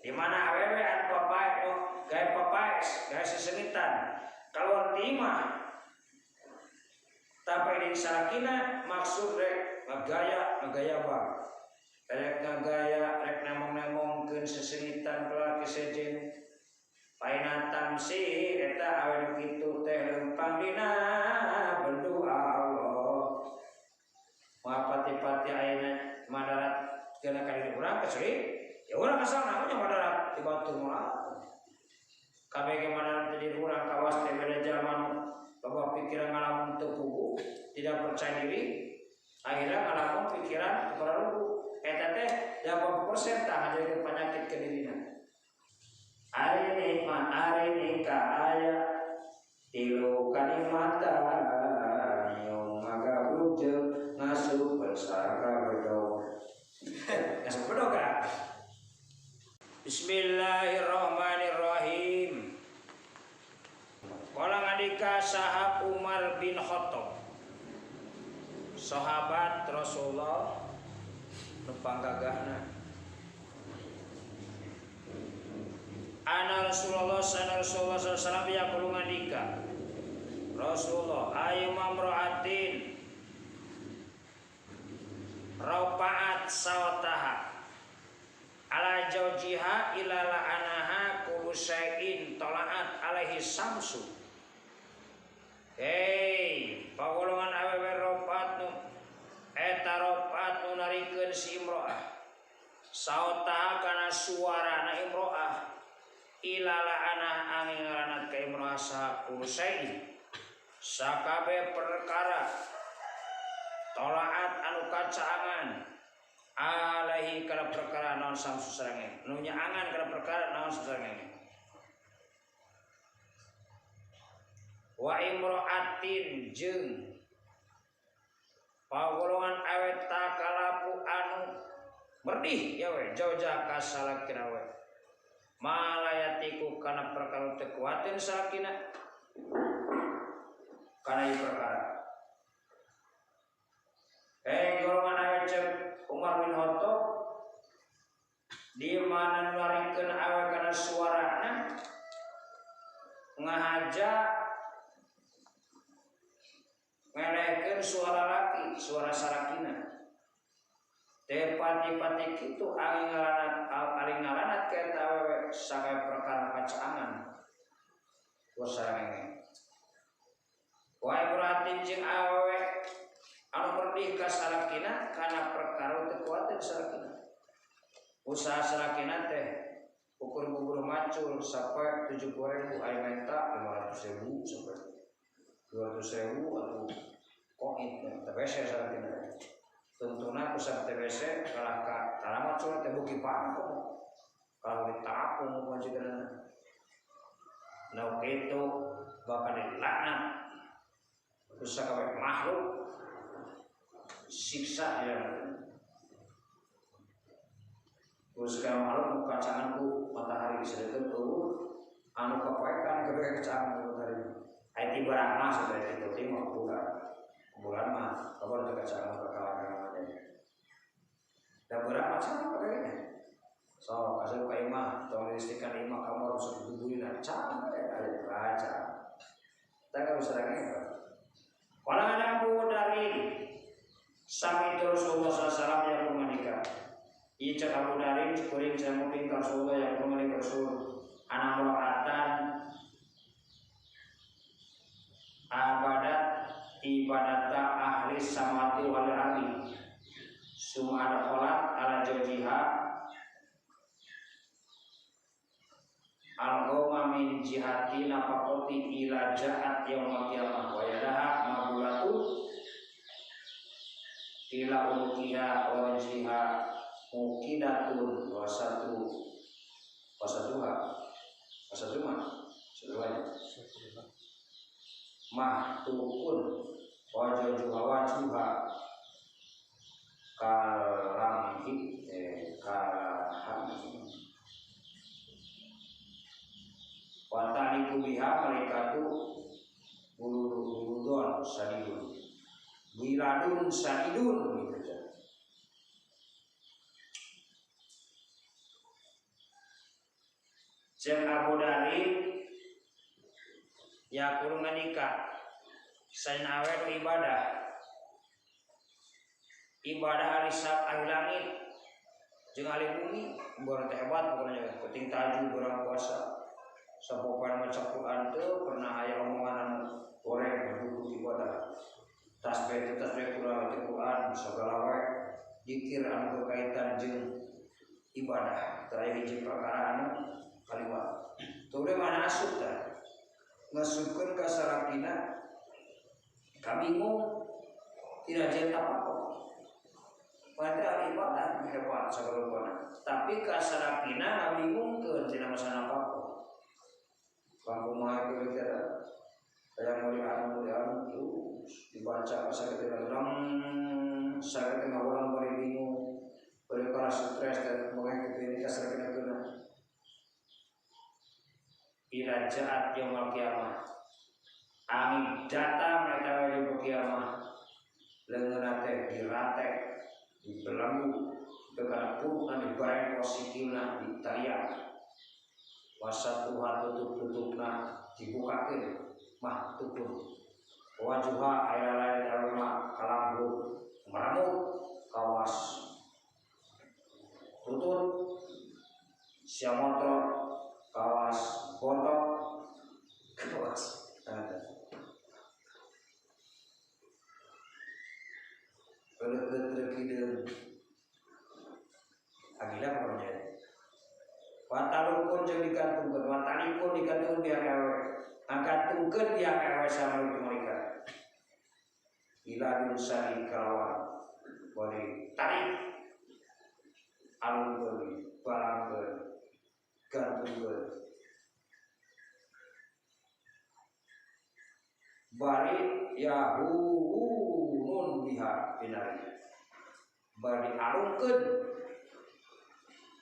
di mana awewe an papai gaya papai gaya sesengitan kalau timah tapi di salakina maksud rek ngagaya bang rek ngagaya rek namong-namongkeun sesengitan kelaki sejen painatan si eta awewe kitu teh lempang dina bendu Allah mapati-pati ayeuna madarat kena kali urang kecuali ya urang asal namanya madarat dibantu moal kabeh madarat jadi urang kawas teh beda zaman bahwa pikiran ngalamun teu pugu tidak percaya diri akhirnya ngalamun pikiran kepada lugu eta teh 80% tah ngajakeun penyakit ke dirina ari nikah aya tilu kalimatan yang ngagabrujeu ngasup persara bedog ngasup bedog kan Bismillahirrahmanirrahim. Qala ngadika sahab Umar bin Khattab sahabat Rasulullah nu panggagahna ana Rasulullah sallallahu alaihi wasallam yaqulu ngadika Rasulullah ayu mamraatin raupaat sawataha ala jaujiha ilala anaha kullu syai'in tolaat alaihi samsu. Hei pagolongan awewe ropat nu eta ropat nu narikeun si imro'ah sautaha kana suarana imro'ah ilala anah angin ngaranat ka imro'ah saha kullu syai'in sakabe perkara tolaat anu kacaangan alaihi kana perkara naon samsu sarange nu nyaangan kana perkara naon sarange wa imro'atin jeung pagolongan awet takalapu anu merdih ya we jauja ka salakina we malayatiku kana perkara teu kuatin salakina kana ieu perkara golongan awet Umar bin Khattab di mana nularikeun awe kana suarana ngahaja ngelehkeun suara laki suara sarakina teh pati-pati kitu ari ngaranat ka eta awewe sakae perkara kacaangan wasarenge wa ibratin jeung awewe anu merdih ka salakina kana perkara teu kuatin salakina usaha salakina teh ukur bubur macul sampai 70.000 aya menta 500.000 sampai 200.000 atau koin TBC salakina tuntuna pusat TBC kalah ka tara macul teh buki pangkong kalau ditapung panjigana nah kitu bakal dilaknat usaha kabeh makhluk siksa yang usaha makhluk kacanganku matahari sedekeuh eueuh anu kapoekan kabeh kacangan matahari aya barang mah sebenarnya itu timah bulan mah kabar teu kacangan perkara da barang macam kabehnya so asup ka imah tong listikan imah kamu harus dudulina can ada baca tak harus serangnya wala ada Abu Darin sami Rasulullah SAW yang menganika ica Abu Darin kuring jamu pingkar Rasulullah yang menganika Rasul anak rohatan abadat ibadata ahli samati wal ardi summa ada kholat ala jawjiha al-goma min jihati nafaqati ila ja'at yaumil qiyamah wa yadaha mabulatu ila ukiha wa wajhiha mukidatun wasatuha mahtukun wajuha kalamhi wataniku biha malaikatu buludun sadidun wiladun sadidun gitu. Jeung Abu Dari ya kudu nganika saen awe ibadah hari Sabtu ahli langit jeung ahli bumi borang teh hebat pokona penting tahajud borang puasa sapopan maca Quran teu pernah aya omongan anu goreng duduk ibadah tasbih Quran segala wae zikir anu berkaitan jeung ibadah teu hiji perkara anu kaliwat teu mana asup tah ngasupkeun ka salakina kabingung tidak jadi apa-apa padahal ibadah hebat sagalukona tapi ka salakina ngabingungkeun tina masalah apa-apa kumaha kieu teh aya mulia-mulia terus dibaca sakitu sakit ngawulang bari bingung bari para stres dan moga kitu kasarkeun ila jaat yaumul kiamah angin datang eta yaumul kiamah leungeunna teh diratek dibelenggu dikapurna dibareng posikilna ditariak wasa Tuhan tutup-tutupna dibukakeun mah tutup wajuha aya lain alma kalambur maramut kawas tutut siamotor kawas bontok kawas ada beuleut kideung agila pokoknya watalukun jeung digantungkeun watalikun digantungkeun biar ewe angkatungkeun biar ewe sama mereka ila dusari kalawan bari tarik alungkeun balangkeun gantungkeun bari yahunun biha binari bari alungkeun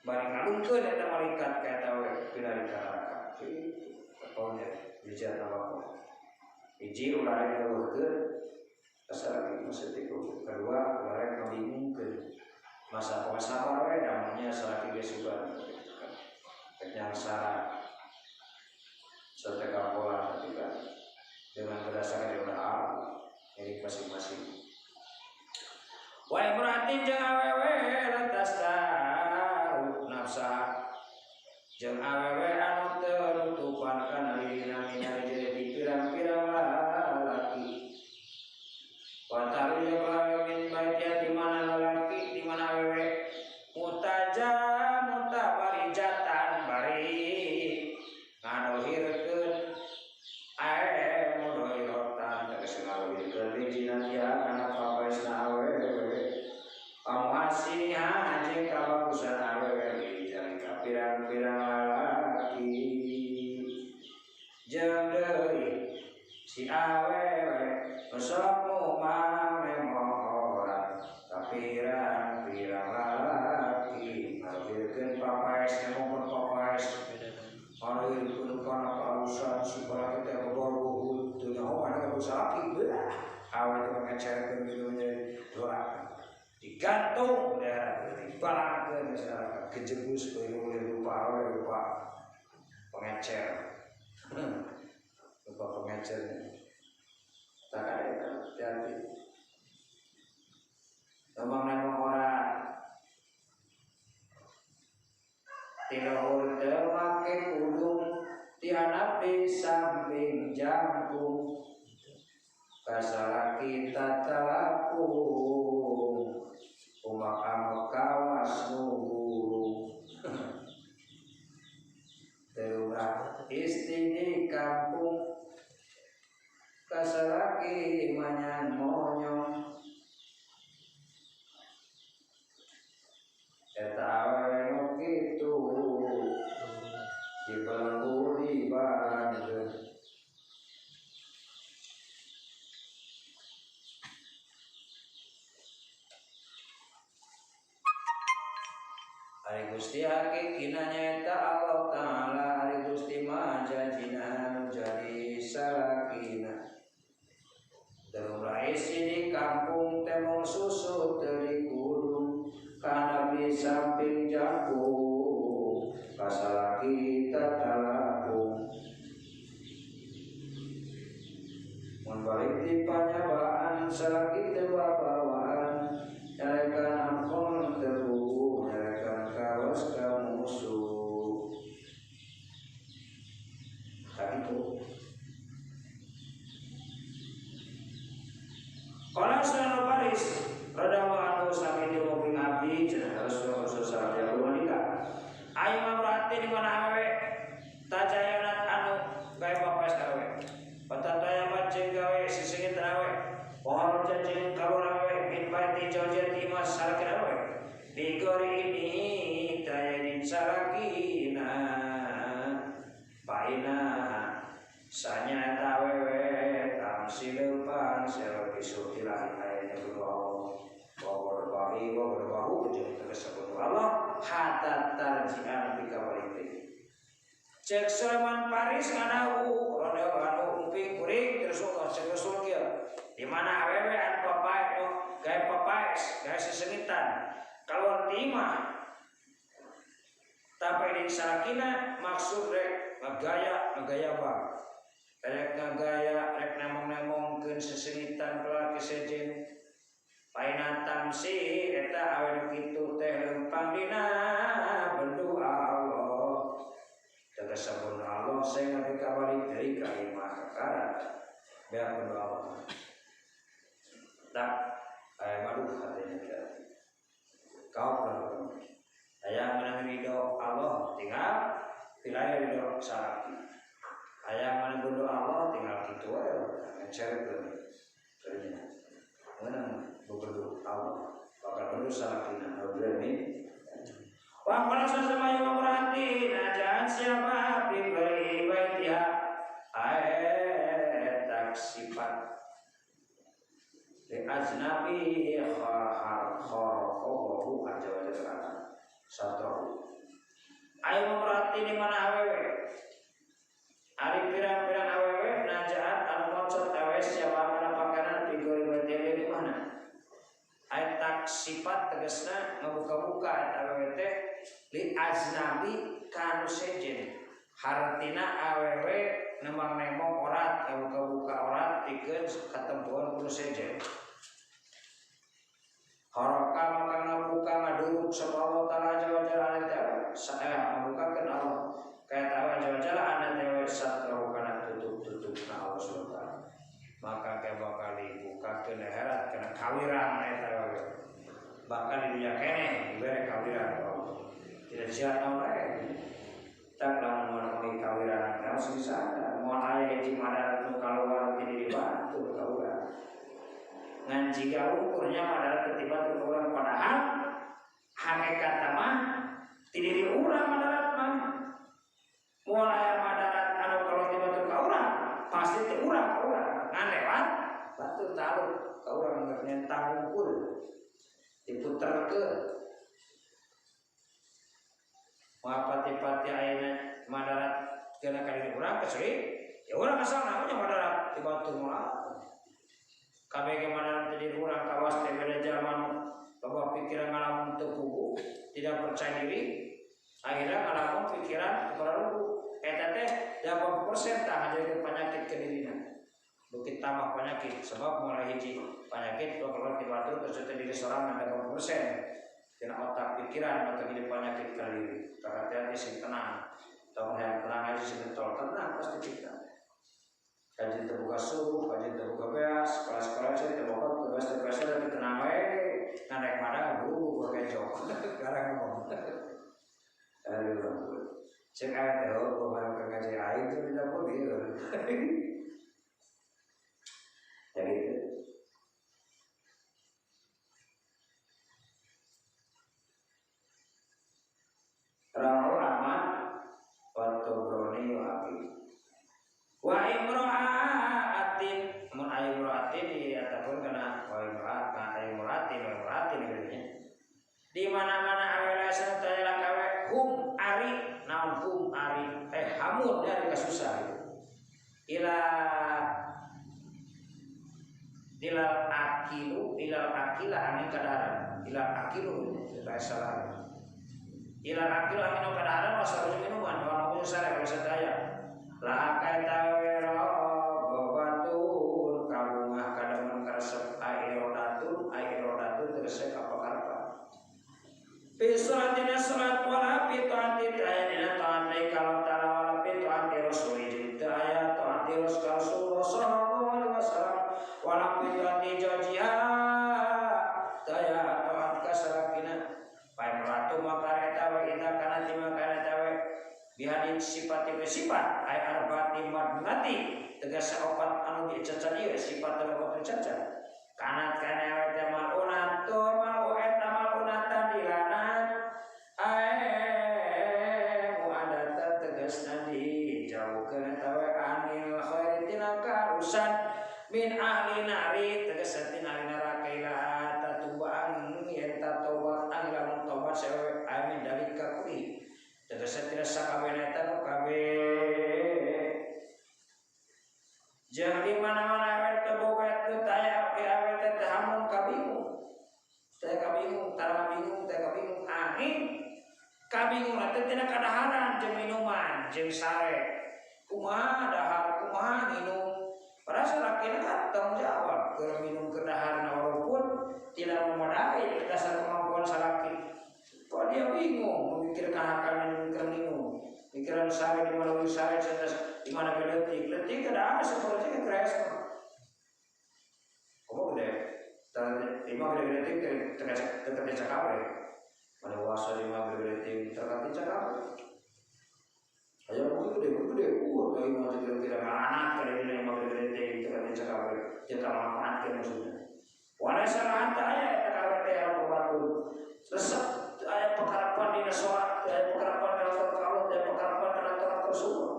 bari ngalungkeun eta malaikat ka eta we binari neraka pokona dijat apa hiji ulah dawuhkeun asal maksud itu kedua ulah ngabingungkeun masa sabar we namanya salaki ge sugan penyangsara setelah pola ketika dengan berdasarkan doa ini masing-masing. Wa imratin jeung awewe lantas tahu nafsa jeung awewe anu teu nutupan kana dina minari jadi pirang-pirang lalaki. Wa tari awewe min baitian di mana lalaki di mana awewe mutabarijatan bari ngadohirkeun mudohirotan tegas ngadohirkeun bijinan ya kana papaisna awewe amwasiniha jeung kabagusan awewe jeung pirang-pirang lalaki jeung deui si awewe sok mamemoran kapirang-pirang lalaki ngadohirkeun papais nemongkeun papais ngadohirkeun kana pausan supaya kita bobogoh teu nyaho ana kabusaki belah awe teh ngacerkeun kitu doa digantung daerah dibalangkeun masyarakat kejebus rupa awe rupa pengecer rupa pengecer tak ada hati ngomong orang tiluhur teu make kudung tianap di samping jangkung kasalaki tatalapung umak-amak kawas nunggu terurah isti di kampung kasalaki manyan monyong eta awewe nu kitu dibelenggu di bandung Ari Gusti hakikina nyaeta Allah Ta'ala Ari Gusti mah janjina nu jadi salakina terulai sini kampung temong susu teri gunung kana di samping jangkung kasalaki tata salakina paina sanya tawewe tamsileupan sel bisutilah ayatnya berdoa bahu jeung tersebut Allah hatta tarji'an bika waliti cek Sulaiman Paris nganahu rodeo anu uping kuring terus cek Rasul kieu di mana awewe anu papae gawe papaes gawe sesengitan kalau timah tapi di salakina maksud rek ngagaya bang rek ngagaya rek nemong-nemongkeun sesengitan kelaki sejen paina tamsi eta awewe kitu teh lempang dina berdoa Allah tegas sabun Allah saya ngabi kabalik dari kalimah kakara biar berdoa Allah tak malu katanya kau pernah ayah menang ridho Allah tinggal wilayah ridho salaki ayah menang ridho Allah tinggal gitu aja ngecerkeun kerja menang berdoa Allah bakal berdoa salakina berani wa qala sama yang merhati najaan siapa biberi baitiha tak sifat li ajnabi kharafahu aja wajah satu ayo merhati di mana awewe ari pirang-pirang awewe najaan anu mocot awewe siapa kana pakanan biberi baitiha di mana ayo tak sifat tegasna ngabuka-buka eta awewe teh li ajnabi kanu sejen hartina awewe nemang-nemong orat buka-buka orat pikeun katempuan kudu sejen haraka maka ngabuka ngaduruk sama Allah ta'ala jawajala aneta saya ngabukakeun Allah kaya tawa jawajala aneta satrahu kana tutup-tutupna Allah subhanahu maka kaya bakal dibukakeun leherat kana kawiran eta bakal di dunia keneh dibere kawiran Allah tidak siap naon lain tak lamun mau kawiran kamu bisa mau aya hiji madarat nu kaluar ti di batu kawiran ngan jika ukurnya madarat ketiba tu orang padahal hakikat mah ti diri urang madarat mah mau aya madarat anu kalau tiba tu kaurang pasti teh urang ngan lewat batu tahu kaurang nyentang unggul diputerkeun pati-pati ayeuna madarat kena kali urang kecuali ya urang asal namanya madarat di batu moal kabeh ge madarat di urang kawas teh beda zaman loba pikiran ngalamun teu puguh tidak percaya diri akhirnya ngalamun pikiran baru eta teh 80% tah ngajakeun penyakit ke dirina bukit tambah penyakit sebab mulai hiji penyakit kalau di batu terus diri seorang 80% kena otak pikiran atau jadi penyakit kali hati-hati sing tenang tahun yang tenang aja sing tol tenang pasti kita kajian terbuka subuh kajian terbuka beas sekolah-sekolah saya terbuka tugas tapi tenang wae naik mana guru pakai jok sekarang ngomong aduh cek aja teh kemarin ngaji air itu tidak boleh jadi Rahu Ahmad wa Tobroni wa Abi wa imra'atin mun imra'atin ataupun kana wa imra'atin di mana-mana awela sataya kawe hum ari naon hum ari hamun dari kasusah ila akila angin kadaran ila akilu tidak salah ila akil amino kadaran wasaru minuman wa nabu sare kalau sadaya la kaita wero babatun kabungah kadaman karesep airodatu terus apa pisuratina surat wala pituati ayatina ta'ati kalau ta'ala wala pituati rasuli ayat ta'ati rasulullah sallallahu alaihi wasallam wala pituati jajiyah daya ta'at kasarakina pai meratu makareta wa ina kana timakareta wa bihadin sifat ay arbati madnati tegas opat anu dicacat ieu sifat opat dicacat kanat kana wa tamaluna to mau eta malunatan dilanan min ahli nari tegas satin ahli neraka ila tatubaan yen tatobat anglamun tobat sewe amin dari kakuri tegas satin sakabeh eta kabe jeung di mana-mana awe teu boga teu taya oke awe teh hamun kabingung teh kabingung tara bingung teh kabingung angin kabingung teh tina kadaharan jeung minuman jeung sare kumaha dahar kumaha minum padahal salakina kan tanggung jawab keur minum keur daharna walaupun tidak memadai dasar kemampuan salaki kok dia bingung memikirkan akan minum pikiran sare di mana sare di mana letik ada seperti itu keras kamu gede lima gede terkait cakap mana wasa lima gede terkait cakap ayo gede tapi mau tidak anak kali ini mau gede terkait cakap kita manfaatkan maksudnya walau salah aya terkait yang membantu resep aya pekarapan di sholat aya pekarapan dalam kalau aya pekarapan dalam sholat tersebut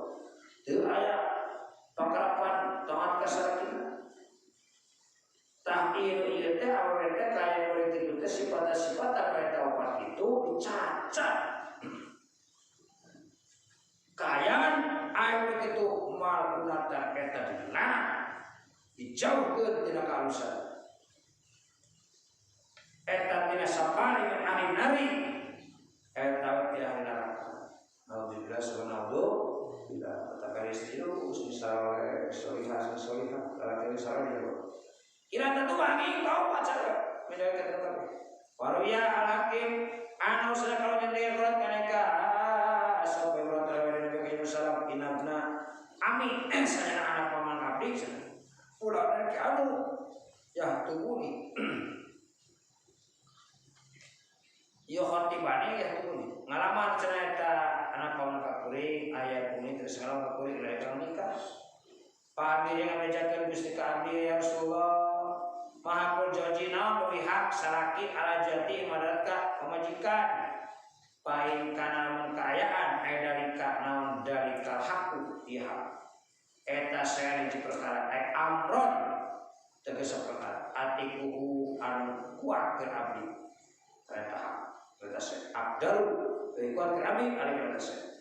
teu aya pekarapan taat kasarina tahir ieu teh awewe teh kaya politik itu sifat-sifat apa eta opat itu dicacat kayaan awewe itu mal gunata eta dilarang dijauhkeun tina kalusan eta tina sapari min ahli nari eta ti ahli neraka naudzubillah subhanallah bila takari istiru misalnya solihah kalau salah dia kira tentu bagi kau pacar menjadi kata waruya al-hakim anu sudah kalau nyendir berat kaneka sampai berat dari Nabi Muhammad inabna ami saya anak paman abdi ulah dari anu ya tunggu yo khotibane ya tunggu ngalaman cenah eta anak paman kakuring aya kuning terus ngalam kakuring lain nikah pamiri ngabejakeun Gusti ka abdi ya Rasulullah maha janji naon leuwih hak salaki ala jati madatka pamajikan pain kana mun kaayaan aya dalika naon dalika hakku iha eta saya hiji perkara ai amron tegas perkara atikuhu anu kuat keur abdi eta hak eta saya abdal leuwih kuat keur abdi ari eta saya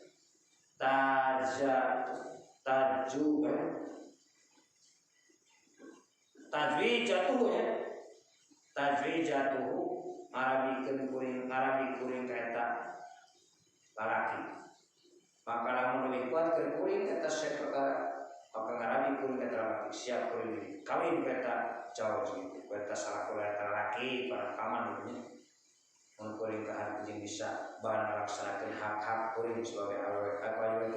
tajwi jatuh Arabi kuring kaita lalaki maka lamun leuwih kuat keur kuring eta saya perkara maka Arabi kuring kaita lalaki siap kuring kawin kaita jauh gitu kaita salah eta lalaki para kaman gitu mun kuring ka jeung bisa bahan ngalaksanakeun hak-hak kuring sebagai awewe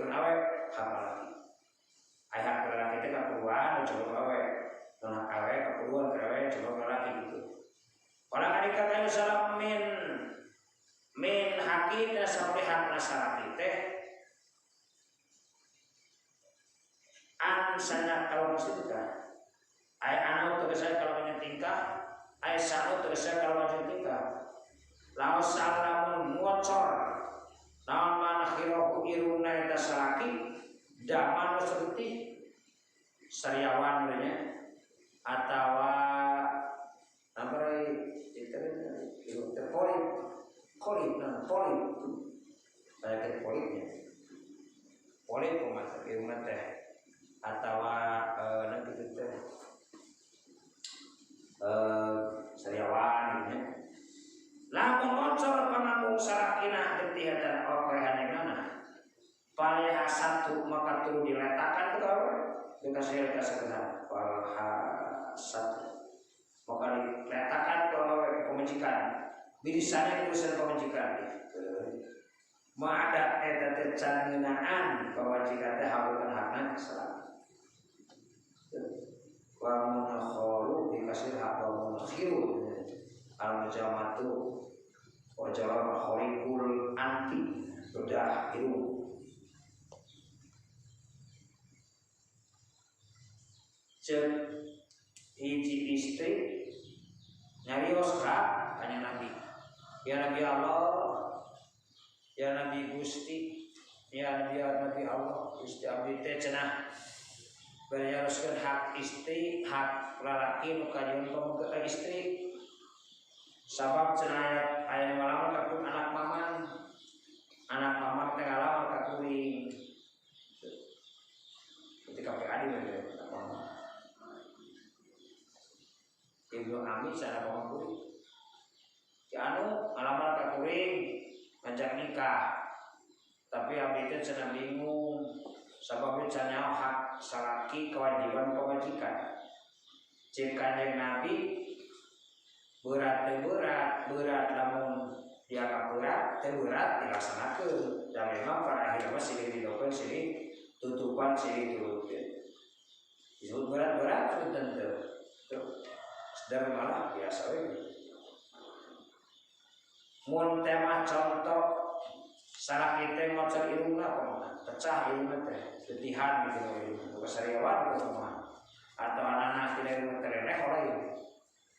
awe hak lalaki aya hak lalaki teh kapuruan coba awe nah awe keperluan awe coba lagi gitu orang adik kata salam min hakina sampai hak nasarati teh an sana kalau maksudnya ay anak tugas saya kalau menyetingkah ay sanu tugas saya kalau menyetingkah laos salamun ngocor naon mana khirohu iruna eta salaki daman seperti sariawan namanya atau nampai itu polip saya polipnya polip pemasuk ilmu teh atau nanti kita sariawan ini lamun ngocor pangambung sarakina getihatan okehan yang mana paling satu maka turun diletakkan ke bawah dikasih sekedar satu maka diletakkan ke pemajikan birisanya urusan pemajikan ma'adat eta tercanginaan pemajikan teh halukan hakna salah wa munakharu dikasih hak wa munakhiru al-mujamatu wa jawab khariqul anti sudah itu hiji istri nyarios ka kanya Nabi ya Nabi Allah ya Nabi Gusti ya Nabi Allah Gusti abdi teh cenah Berjaroskeun hak istri, hak lalaki nu kajian pamungkeun istri. Sabab cenah aya ngalaman ka anak maman. Anak maman teh ngalaman ka kuring. Ketika PAD mah anak maman. Ibnu Ami sana maman kuring. Ki anu ngalaman ka kuring ngajak nikah. Tapi abdi teh cenah bingung. Sababna cenah hak salaki kewajiban kewajiban. Cek Kanjeng Nabi berat lamun dianggap berat dilaksanakeun. Dan memang pada akhirnya silih didokeun silih tutupan silih turutkeun. Disebut berat tentu. Sedar malah biasa we. Mun tema contoh salaki teh ngocor irungna kumaha? Pecah irungna teh, letihan gitu irungna. Kasariawan kumaha? Atau anak-anak tidak irungna tereneh oleh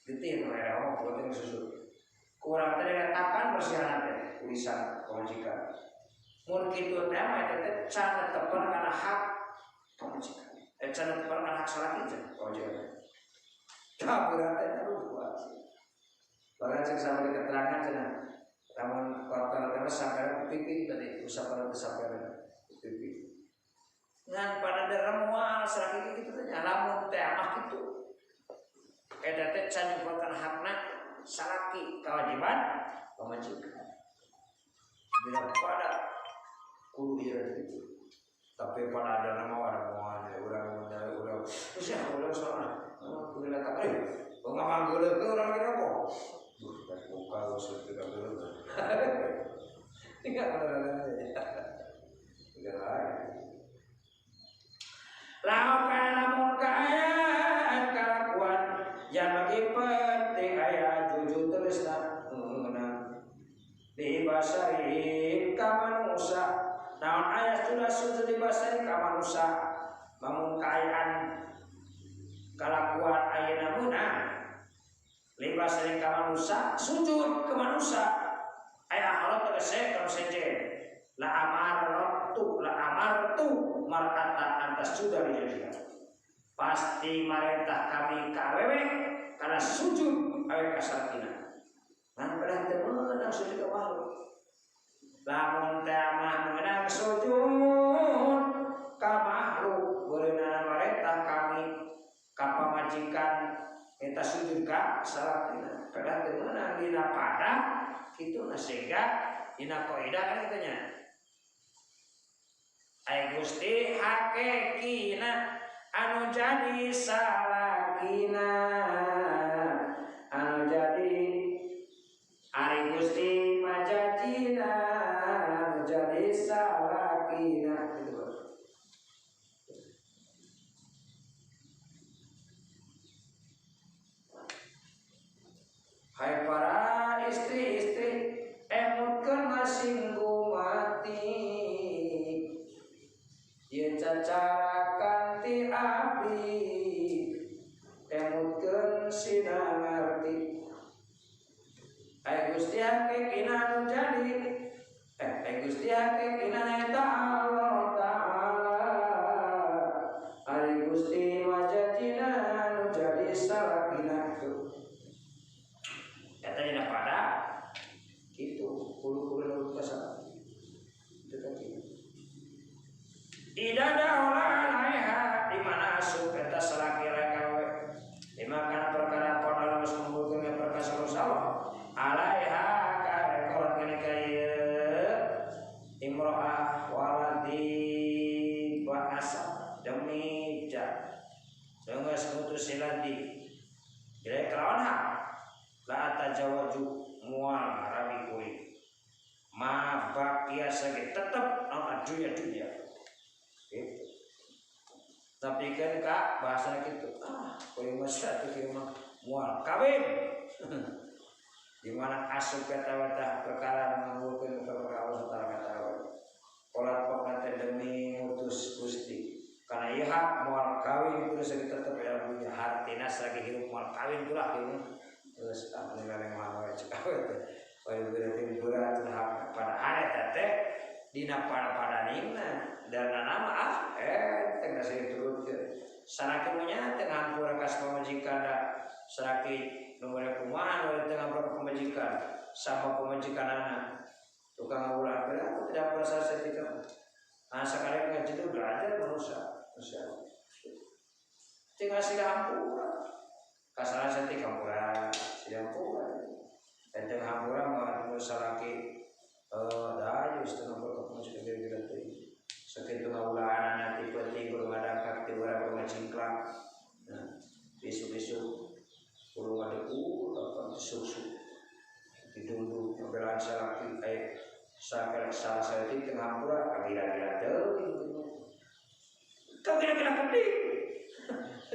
getih tereneh mah kudu susu. Kurang teh diretakan bersihan teh tulisan pamajikan. Mun kitu teh mah teh can netepan kana hak pamajikan. Can netepan kana hak salaki teh pamajikan. Tah berarti aduh kuat. Barang cek sampai keterangan cenah. Namun kotor terus sampai pipi tadi usah pada sampai pipi. Ngan pada derem moal salaki kitu teh lamun teh amah kitu. Eta teh can nyumpulkeun hakna salaki kewajiban pamajikan. Bila pada kudu ieu kitu. Tapi pada ada nama ada urang terus ya urang soalna kudu letak pengamal geuleuh ke urang kira kok. Buka usut tidak geuleuh. Tidak benar aja. Tidak lain. Lakukan namun keayaan kelakuan yang bagi penting ayah jujur terus menang di basari kamanusa. Namun ayah sudah sujud di basari kamanusa. Namun keayaan kelakuan ayah menang. Libas sering ke manusia, sujud ke manusia. Ayah Allah terkesek kamu sejen. La amartu markata antas sudah dijadikan. Pasti marentah kami ke awewe karena sujud awewe kasarkina. Nan pada temenang sujud ke makhluk. Lamun tamah mengenang sujud ke makhluk. Berenang marentah kami kapamajikan kita sujud ka salakina. Padahal temenan dina pada kitu na sehingga dina kaidah kan katanya. Ai Gusti hakekina anu jadi salakina. Anu jadi ari Gusti majajina anu jadi salakina gitu. Hai para istri-istri, emutkeun masinggu mati. Ieu cacarakan ti abdi, emutkeun sina ngarti. Ai Gusti hakekina anu jadi, ai Gusti hakekina eta Allah Ta'ala. Ari Gusti majajina anu jadi salakina tu. Eta dina pada kitu kulo kesal itu tadi idada olah alaiha di mana asup eta salaki rekawe di mana perkara pada harus mengumpulkan perkara salah alaiha ka rekor kene kaya imro'ah waladi bahasa demi jak dengan semutus siladi kira kelawan hak la tajawaju mual rabi kuring ma bakia sage tetap naon dunia gitu. Tapi kan kak bahasa gitu kuring masa teh mah mual kawin di mana asup kata wata perkara mengumpulkeun perkara Allah Taala kata pola pokna teh demi ngutus Gusti karena ieu hak mual kawin kudu sage tetep ya dunia hartina sage hirup mual kawin kulah kieu terus anu lereng mah cek awet bae berarti berat pada hari teh dina pada-pada ningna dan nama teh geus diturutkeun saraki nya tengah hampura kas pamajikan da saraki nomor kumaha nu tengah pamajikan sama pamajikan anak tukang ngawulan aku tidak merasa setika. Nah sekali ngaji itu belajar manusia tinggal sila hampura kasara setika hampura sila hampura dan tengah hampura mengatakan saraki dayu setengah berkepung segala itu sakit ngawulan nanti penting belum ada kakti berapa macingklang besok belum ada susu didunduk pembelaan saraki salah saya di tengah hampura kira-kira kira-kira kepi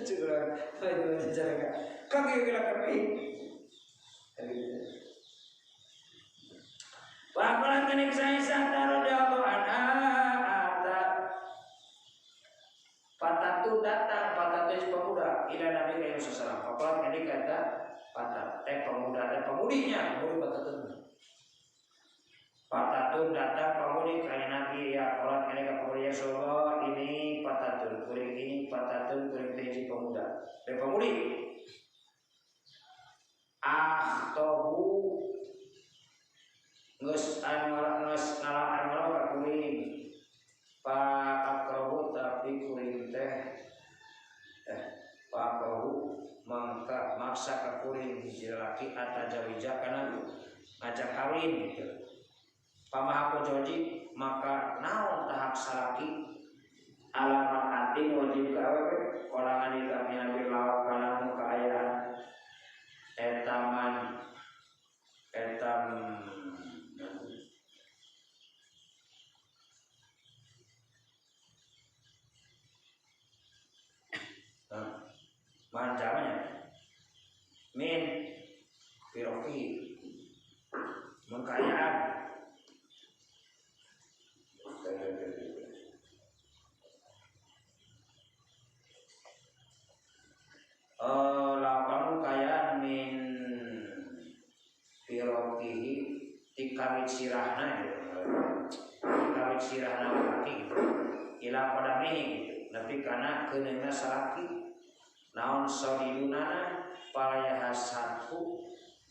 juga kira-kira kepi Papalan kening saya sadar radhiyallahu anha patatu datang patatu pemuda ila Nabi Muhammad sallallahu. Papalan kening kata patat pemuda dan pemudinya murid patatu. Patatu datang pemudi ke Nabi ya Allah kening pemuda sallallahu ini patatu kuring ini patatu kuring tinggi pemuda. Dan pemudi tobu ngus ngalak kuring pak akrohu tapi kuring teh pak akrohu maksa ke kuring laki atau jawija karena ngajak kawin gitu pamaha joji maka naon tahap salaki alamat hati wajib kawe kolangan di kami nabi lawak kalang keayaan etam manjamanya min firoki mengkayaan lapan kayaan min firokihi tikawit sirahna tikawit sirahna laki ilang pada gitu tapi karena kenengna salaki naon solidunana palaya hasatku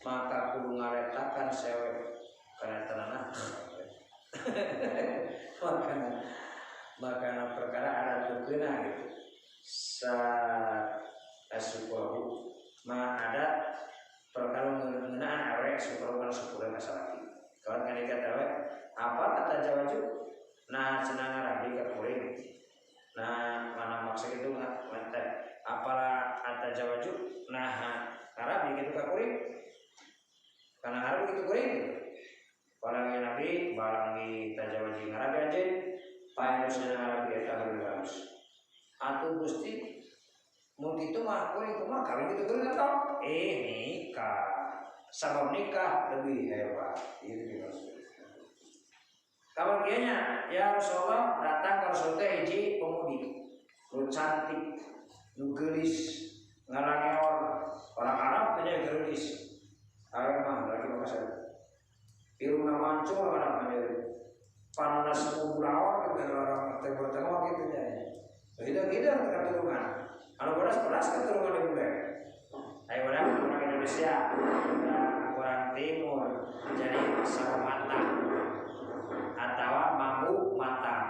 maka kudu ngaretakan sewe karena tenana makana perkara ada tukena gitu sa asukuhu ma ada perkara mengenaan awek sukuran sukuran salaki kawan kan dikata awek apa kata jawaju nah senang rabi ka kuring nah mana maksud itu apalah kata jawaju nah Arab gitu ka kuring karena Arab gitu kuring barang nabi barang di tajawaji Arab aja payu senang Arab eta harus atuh Gusti mun kitu mah kuring kumaha kawin gitu kuring atau nikah sabab nikah lebih hebat itu maksudnya. Kawan kianya ya Rasulullah datang ke Rasulullah hiji pemudi nu cantik nu geulis ngarange orang Arab tanya geulis awe mah lagi makasih irungna mancung orang panjang panana sepuluh lawar ke orang tengah gitu nya hidang keturunan anu beras keturunan di bulan ayo orang Indonesia orang timur jadi sama matang atau mampu matang.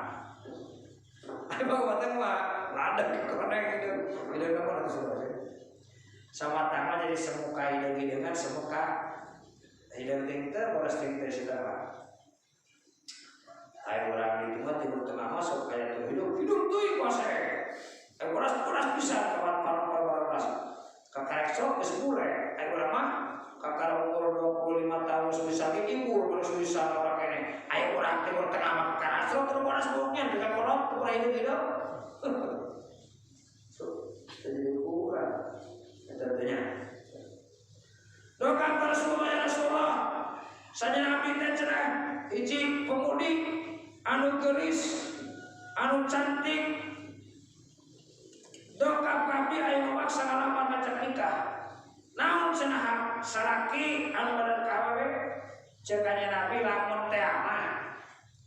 Ayo matang mah ladang koneng gitu. Hidung apa itu sebenarnya? Sama matang jadi semuka hidung semuka hidung tingte boros tingte sudah. Ayo orang itu mah timur tengah masuk kayak tuh hidung tuh kuasa. Ayo boros bisa kawan paru-paru kakarek sok geus bule. Ayo urang mah kakak umur 25 tahun bisa ibu terus bisa orang kene ayo orang timur tengah mah karena sok terus boras buknya dengan kolot kurang hidup jadi kurang tentunya doa Rasulullah saja Nabi teh cenah hiji pemudi anu geulis anu cantik doa kami ayo memaksa alamat macam nikah naon cenah salaki anu badan kawe cekanya Nabi lamun teh aman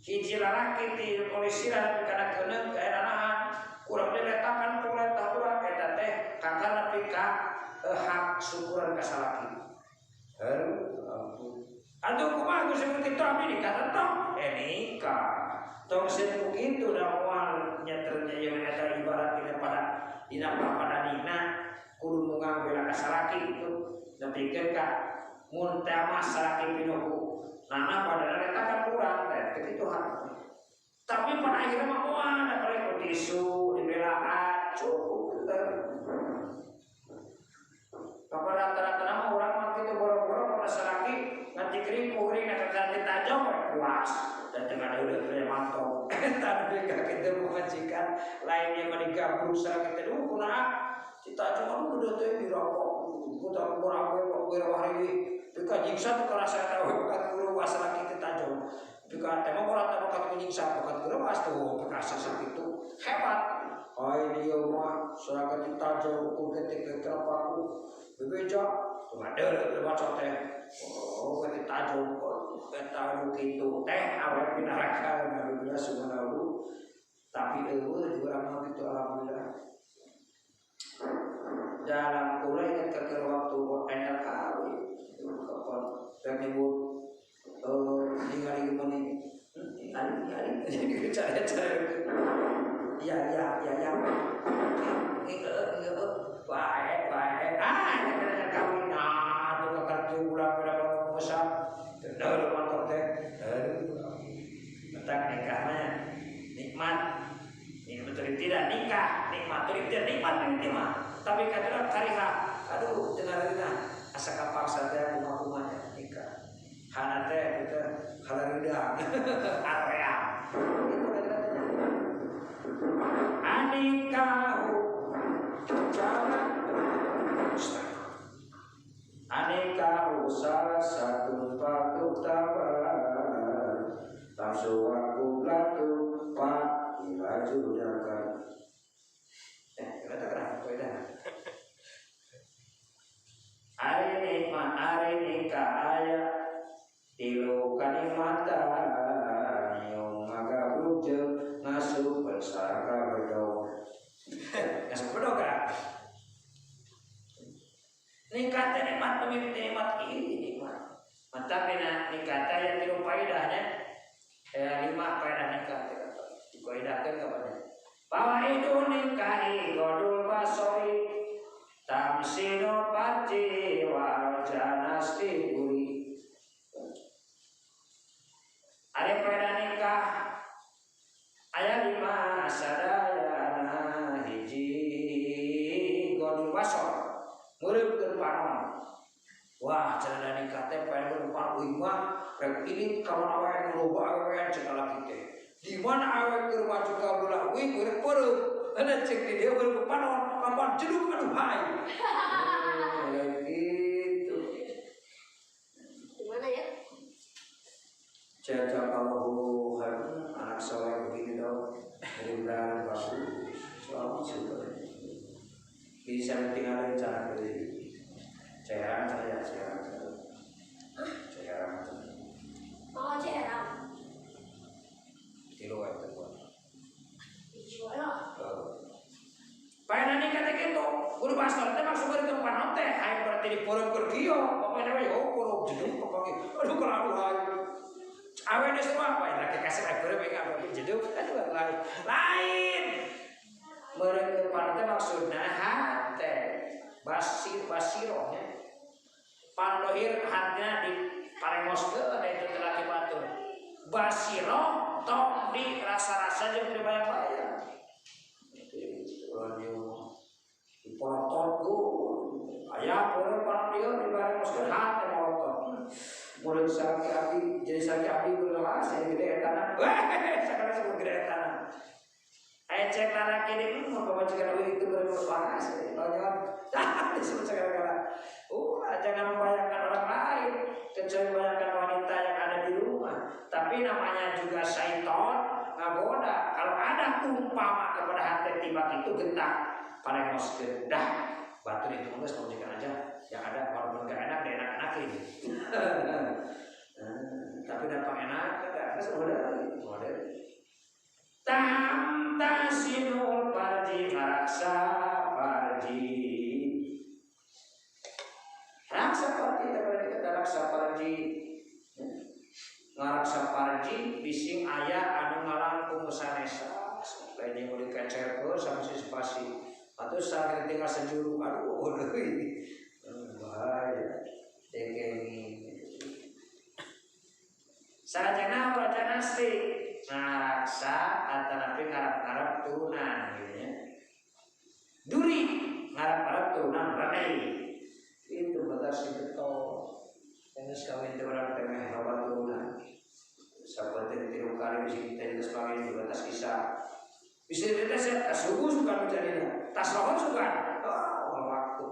hiji lalaki di polisi lan kana keuneuh kaenanahan urang diletakan perintah urang hak syukuran ka salaki. Atuh kumaha geus seperti itu abdi dikata tong nikah. Tong seueur kitu da moal nyaternya yang eta ibarat dina padanina kudu ngabela ka salaki itu. Dapikeun ka mun teh mah salaki pinuhu. Nana padahal eta kan kurang teh kitu hak. Tapi pada akhirnya mah moal da kali tisu dibelaan cukup teh. Kapan rata-rata nama orang mah kitu boro-boro pada salaki nanti kering kuring eta cantik tajam puas dan tengah ada udah mantap. Tapi kita majikan lainnya menikah berusaha kita dulu kuna kita cuma udah tuh dirokok kita kurang berapa hari bika jiksa tuh kerasa tahu kat guru masalah kita tajam bika tema orang tema kat jiksa kat guru pas tuh kerasa sakit itu hebat. Oh ini mah seragam kita tajam ukur ketik kerapaku bebeja tuh ada baca teh oh ketik tajam kita begitu teh awet pinaraka alhamdulillah subhanallah tapi juga amal itu alhamdulillah dalam kuliah ketika waktu NLK kapan ternyebut ningali gimana ini cara ya baik jangan kawin tuh kakak bulan berapa besar terlalu mantap teh tentang nikahnya nikmat ini betul tidak nikah nikmat betul tidak nikmat tapi kadang kariha aduh dengar asa kapaksa teh kumaha nikah hana teh kita halarida area itu kadang anikahu jangan anikahu salah satu patut tabar langsung aku latu pak ilaju jakan kata beda ari nikah aya tilu kalimatan yung magabruk jeung ngasup bersaka bedog ngasup bedog kan nikah teh nikmat pemimpin nikmat ini nikmat tapi nikah teh yang tilu faedahnya 5 faedah nikah dikoidahkeun kepada bahwa itu nikahi godul basori tamsino paci warjanasti guri ada faedah nikah ayat 5 sadayana hiji godul basor murid panon wah cara nikah teh faedah panon mah rek ini kawan awake nu loba awewe cek lalaki teh di mana awake keur maju ka belah wih urip peureum ada cek di dia urip panon kapan jeduk anu hai gitu gimana ya jaga kalau anak soleh begini dong mudah-mudahan bagus selalu syukur bisa tinggal rencana dari cairan saya oh cairan tilu itu buat paena nikah teh kitu kudu pastor teh maksud beureum panon teh aya berarti dipeureum keur kieu pokona we kudu jeduk pokona aduh kalau hai awe geus mah bae laki kasih ae beureum enggak berarti jeduk aduh lain beureum panon teh maksudna hate basirohnya pandohir hatnya di parengoskeun itu teh laki batur basiroh tong di rasa-rasa jeung dibayang-bayang porotot tuh ayah pernah panon dia di bareng moskeun hate porotot mulai sakit abdi jadi sakit abdi berlelas yang gede tanah sekarang sebut gede tanah cek lalaki ini mau pemajikan itu berlepas banyak disebut segala-gala jangan membayangkan orang lain kecuali membayangkan wanita yang ada di rumah tapi namanya juga syaitan ngagoda kalau ada umpama kepada hati tiba itu gentak paling moskeun dah batu itu geus pemajikan aja yang ada walaupun gak enak dia enak-enakin tapi dapat enak enggak model tasinul parji maraksa parji dosa tinggal sejuru aduh deui bahaya dekeng sarajana wajana sti ngaraksa atanapi ngarap-ngarap turunan gitu ya duri ngarap-ngarap turunan ranai itu batas itu yang sekawin itu orang tengah loba turunan seperti tiru kali bisa kita itu sebagai di batas kisah bisa kita lihat tas subuh suka menjadi tas rohon suka waktu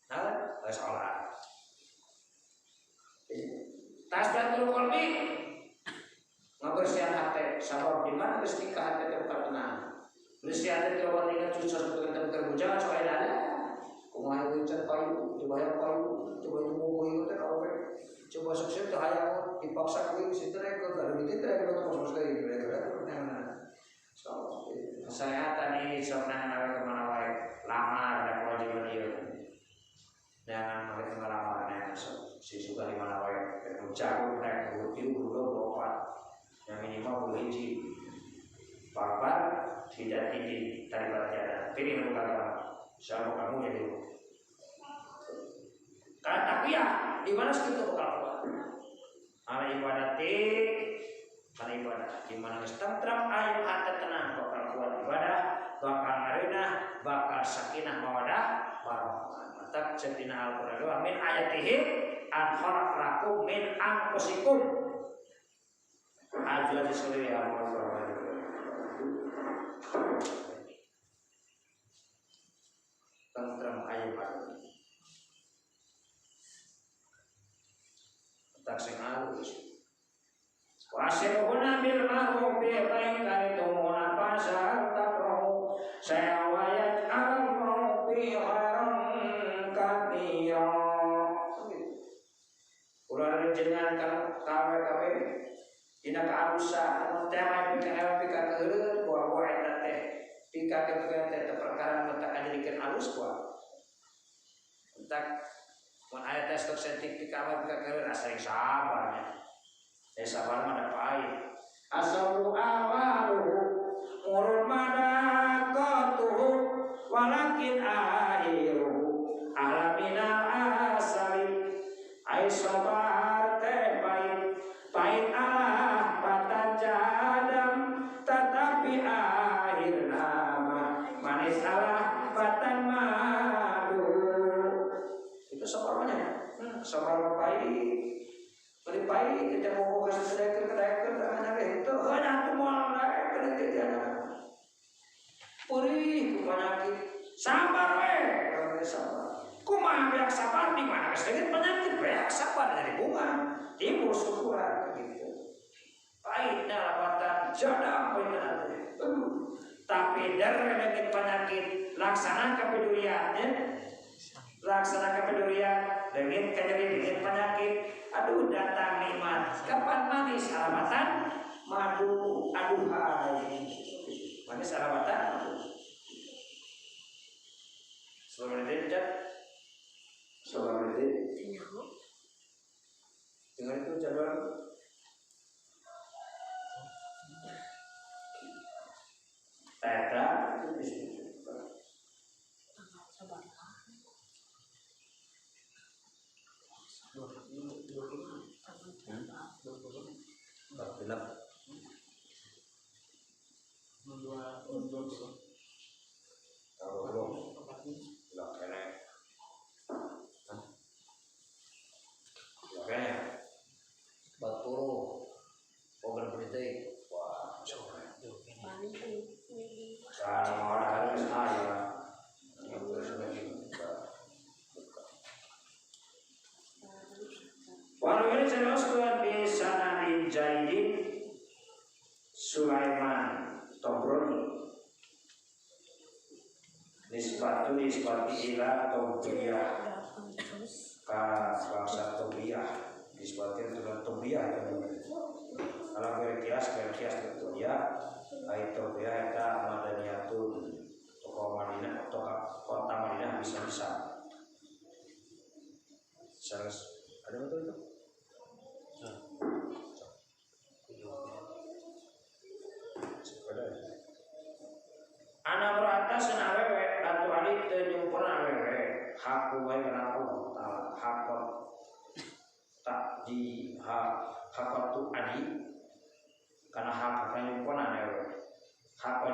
nah sholat tas batul kolbi ngebersihan hati sabab di mana ketika hati terbuka tenang bersih hati terbuka ingat susah untuk kita terbuka soalnya ada kumai ucap payu coba yang payu coba itu mau itu kalau coba sukses tuh hayang dipaksa gue situ rekor kalau gitu rekor untuk masuk lagi rekor so saya tadi sebenarnya nawe kemana wae lamar ada kewajiban dia jangan nawe kemana wae si suka di mana wae jago rek butiu dulu yang minimal boleh hiji papan tidak tinggi daripada tiada pilih bukan siapa kamu jadi karena takuyah di mana segitu bakal ada ibadati karena ibadah di mana tentrem ayat hati tenang bakal kuat ibadah bakal arinah bakal sakinah mawadah warahmah mantap setina al-Qur'an min ayatihi an khalaqakum min anfusikum ajwa disuli ya Allah tentrem ayat tak sing halus wasiruna bil ma'ruf baika itumuna pasal takrahu sayawayat al-ma'ruf khairan katsira ulah jenengan kawe dina kaalusa anu tema pika keureuh buah eta teh pika teh perkara nu tak dijadikeun alus buah entak mun aya tes sertifikat apa pika keureuh asring sabarnya sabar mana pahit asabru awalu murun madaqatuhu walakin akhiru alaminal asali ai sabar teh pahit Allah patajadam tetapi akhirna manis Allah patan madu itu sabarnya sabar pahit beri pahit tidak mau kasih kedai tangannya itu hanya semua naik kedai purih penyakit sabar kalau sabar kumaha beak sabar di mana sedikit penyakit beak sabar dari bunga timur syukuran gitu pahitnya lapatan jadam pahitnya tapi dari penyakit laksana kepeduliannya dengan kejadian penyakit aduh datang nikmat kapan manis salamatan madu aduhai manis salamatan sebelum itu dengan itu jadwal teta itu Sulaiman Tobroni nisbati ila Tobriyah ka bangsa Tobriyah nisbati ila Tobriyah kalau berkias Tobriyah ayat Tobriyah eta madaniyatun tokoh Madinah atau kota Madinah bisa ada betul itu? Anak berata senawewe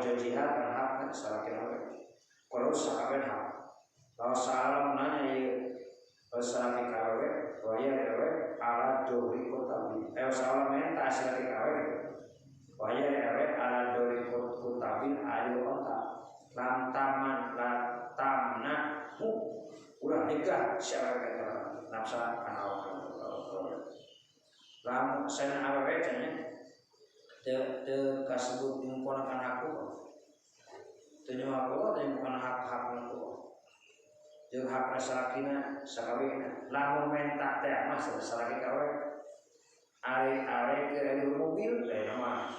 jojiha karena hak salaki awe kalau sakaben hak kalau salam nanya ya salaki awe waya awe ala dori kota bi salam menta salaki awe waya awe ala dori kota bi ayo kota lantaman latamna ulah nikah siapa kata nafsa kanal lamun sana awe cenah te kasebut mengkonakan aku teu nyawa aku teu bukan hak-hak aku jeung hak salakina sakawina lamun menta teh mah salaki kawe are ke anu mobil teh nama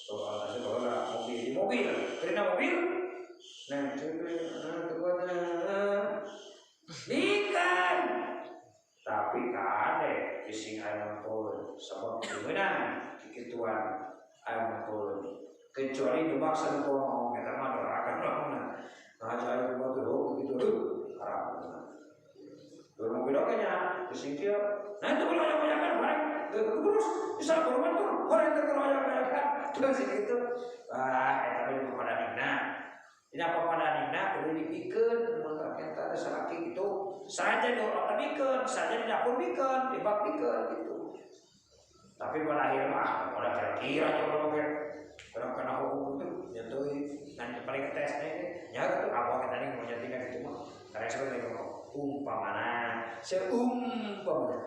soal teh bola mobil kerina mobil nah ikan tapi kade bising ayam pun sebab gimana kituan ayam pun kecuali dibaksa ko mau kita mah doakan nah saya buat dulu begitu haram belum bilangnya bising dia nah itu kalau yang banyak kan barang terus bisa korban tuh orang yang terkeroyok kan terus gitu tapi kepada nina ini apa pada nina perlu dipikir kita ada salaki itu saja di orang bikin, saja di dapur bikin, di bak bikin gitu. Tapi pada akhir mah udah kira-kira coba mungkin kalau kena hukum itu jatuh nanti paling tes nih, ya itu apa kita nih mau nyantikan gitu mah. Karena sebenarnya mau umpamana, seumpamana.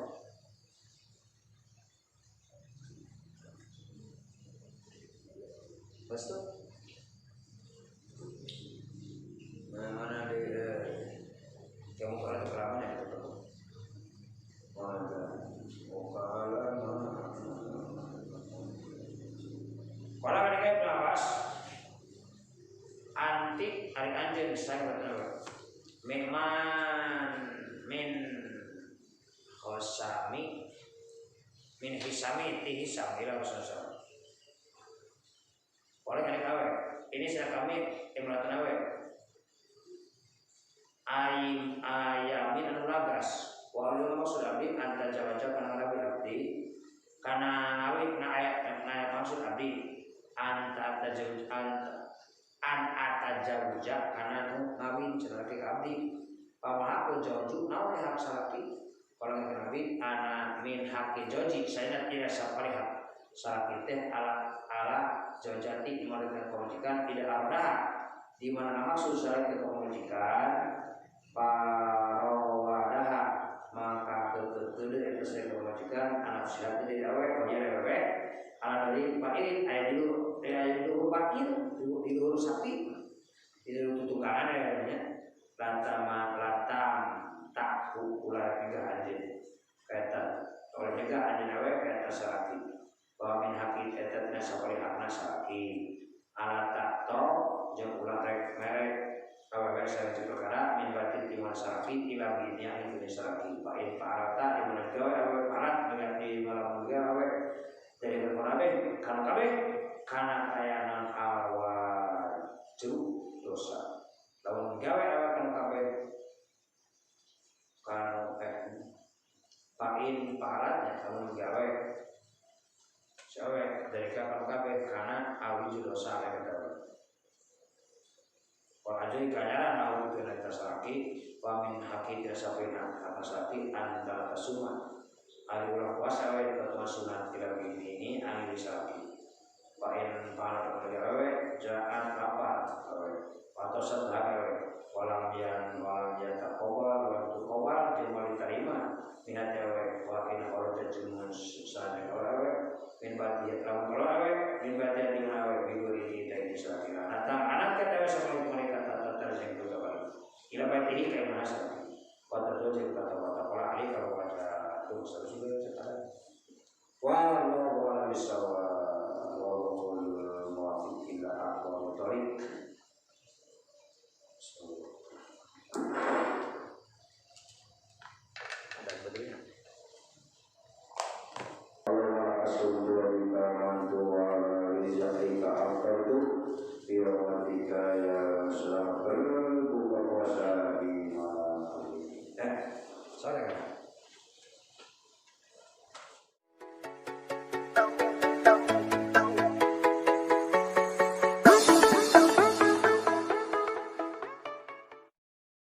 Betul. Mana di yang kalau keramat yang itu kalau mereka melabas antik hari anjing saya betul memang min khosami min hisami ti hisam ila usasa oleh kali kawe ini saya kami imratun awe ayamin anu lagas walau maksud abdi anta jawaja kana nabi abdi kana nawi na ayat na maksud abdi anta tajawuj an atajawuja kana nu ngawin cenah abdi pamahapun jawju nawe hak salaki kalau nabi ana min haqi joji saya tidak sapari hak salaki teh ala jawjati di mana kewajiban tidak ada di mana maksud salaki kewajiban parawadaha maka kekekeun eta saya kewajiban anak silat dari awe konya awe ala dari pakirin aya dulu pakir dulu sapi dulu tutukangan aya latam tak ulah juga anjeun kata oleh juga anjeun awe kata salaki wa min haqi eta tina sapari hakna salaki ala takto jeung ulah rek merek kawabar saya perkara min batin di masyarakat ila bidnya itu masyarakat baik parata di mana gawe awe parat dengan di malam juga awe dari berkorabe kan kabe kana ayanan awal ju dosa lawan gawe awe kan kabe kan pain paratnya kalau gawe sawe dari kan kabe kana awi ju dosa awe kalau aja ikannya nahu itu nanti tersalaki, wamin haki tersapina kata sakti antara tasuma, aliulah kuasa wa itu sunat tidak begini ini ahli salaki.